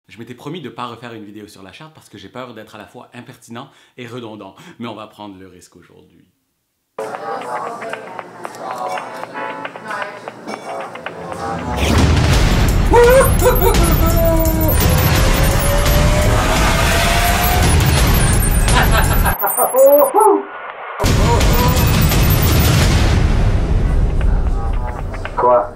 Je m'étais promis de ne pas refaire une vidéo sur la charte parce que j'ai peur d'être à la fois impertinent et redondant, mais on va prendre le risque aujourd'hui. Quoi?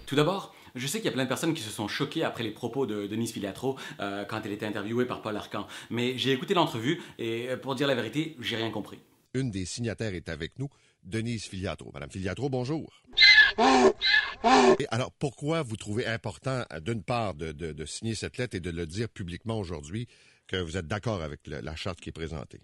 Tout d'abord, je sais qu'il y a plein de personnes qui se sont choquées après les propos de Denise Filiatro quand elle était interviewée par Paul Arcand. Mais j'ai écouté l'entrevue et pour dire la vérité, j'ai rien compris. Une des signataires est avec nous, Denise Filiatro. Madame Filiatro, bonjour. Et alors, pourquoi vous trouvez important, d'une part, de signer cette lettre et de le dire publiquement aujourd'hui que vous êtes d'accord avec la charte qui est présentée?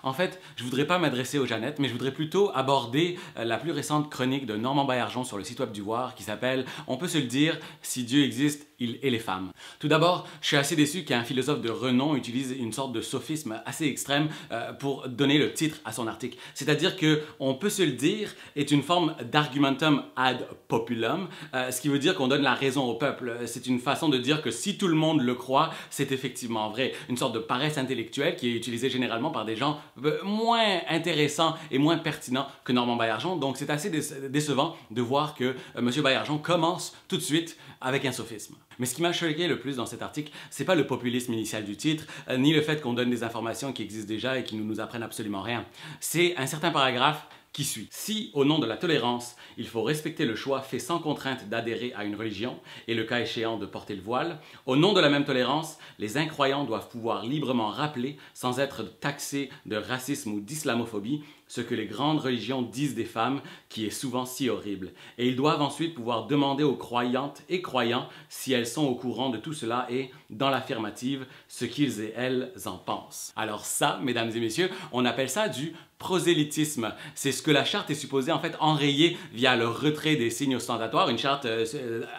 En fait, je voudrais pas m'adresser aux Jeannettes, mais je voudrais plutôt aborder la plus récente chronique de Normand Baillargeon sur le site web du Voir qui s'appelle « On peut se le dire, si Dieu existe, il est les femmes ». Tout d'abord, je suis assez déçu qu'un philosophe de renom utilise une sorte de sophisme assez extrême pour donner le titre à son article. C'est-à-dire que « On peut se le dire » est une forme d'argumentum ad populum, ce qui veut dire qu'on donne la raison au peuple. C'est une façon de dire que si tout le monde le croit, c'est effectivement vrai. Une sorte de paresse intellectuelle qui est utilisée généralement par des gens moins intéressants et moins pertinents que Normand Baillargeon. Donc c'est assez décevant de voir que M. Baillargeon commence tout de suite avec un sophisme. Mais ce qui m'a choqué le plus dans cet article, c'est pas le populisme initial du titre, ni le fait qu'on donne des informations qui existent déjà et qui ne nous apprennent absolument rien. C'est un certain paragraphe qui suit. Si, au nom de la tolérance, il faut respecter le choix fait sans contrainte d'adhérer à une religion et le cas échéant de porter le voile, au nom de la même tolérance, les incroyants doivent pouvoir librement rappeler, sans être taxés de racisme ou d'islamophobie, ce que les grandes religions disent des femmes, qui est souvent si horrible. Et ils doivent ensuite pouvoir demander aux croyantes et croyants si elles sont au courant de tout cela et, dans l'affirmative, ce qu'ils et elles en pensent. Alors ça, mesdames et messieurs, on appelle ça du prosélytisme. C'est ce que la charte est supposée en fait enrayer via le retrait des signes ostentatoires, une charte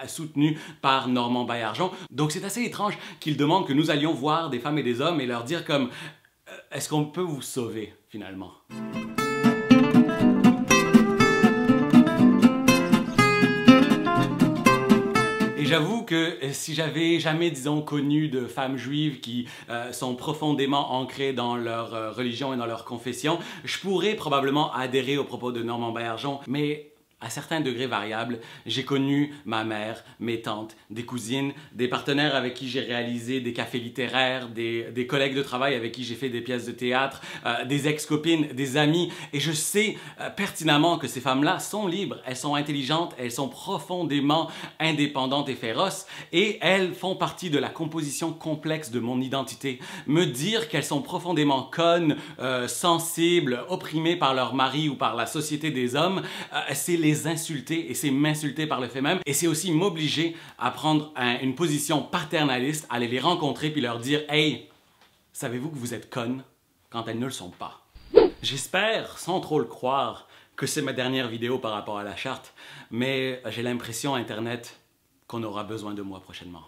soutenue par Normand Baillargeon. Donc c'est assez étrange qu'il demande que nous allions voir des femmes et des hommes et leur dire comme est-ce qu'on peut vous sauver finalement? Et j'avoue que si j'avais jamais, disons, connu de femmes juives qui sont profondément ancrées dans leur religion et dans leur confession, je pourrais probablement adhérer aux propos de Normand Baillargeon, mais à certains degrés variables, j'ai connu ma mère, mes tantes, des cousines, des partenaires avec qui j'ai réalisé des cafés littéraires, des collègues de travail avec qui j'ai fait des pièces de théâtre, des ex-copines, des amis, et je sais pertinemment que ces femmes-là sont libres, elles sont intelligentes, elles sont profondément indépendantes et féroces, et elles font partie de la composition complexe de mon identité. Me dire qu'elles sont profondément connes, sensibles, opprimées par leur mari ou par la société des hommes, c'est les insulter et c'est m'insulter par le fait même et c'est aussi m'obliger à prendre une position paternaliste, aller les rencontrer puis leur dire « Hey, savez-vous que vous êtes connes quand elles ne le sont pas? » J'espère, sans trop le croire, que c'est ma dernière vidéo par rapport à la charte, mais j'ai l'impression, Internet, qu'on aura besoin de moi prochainement.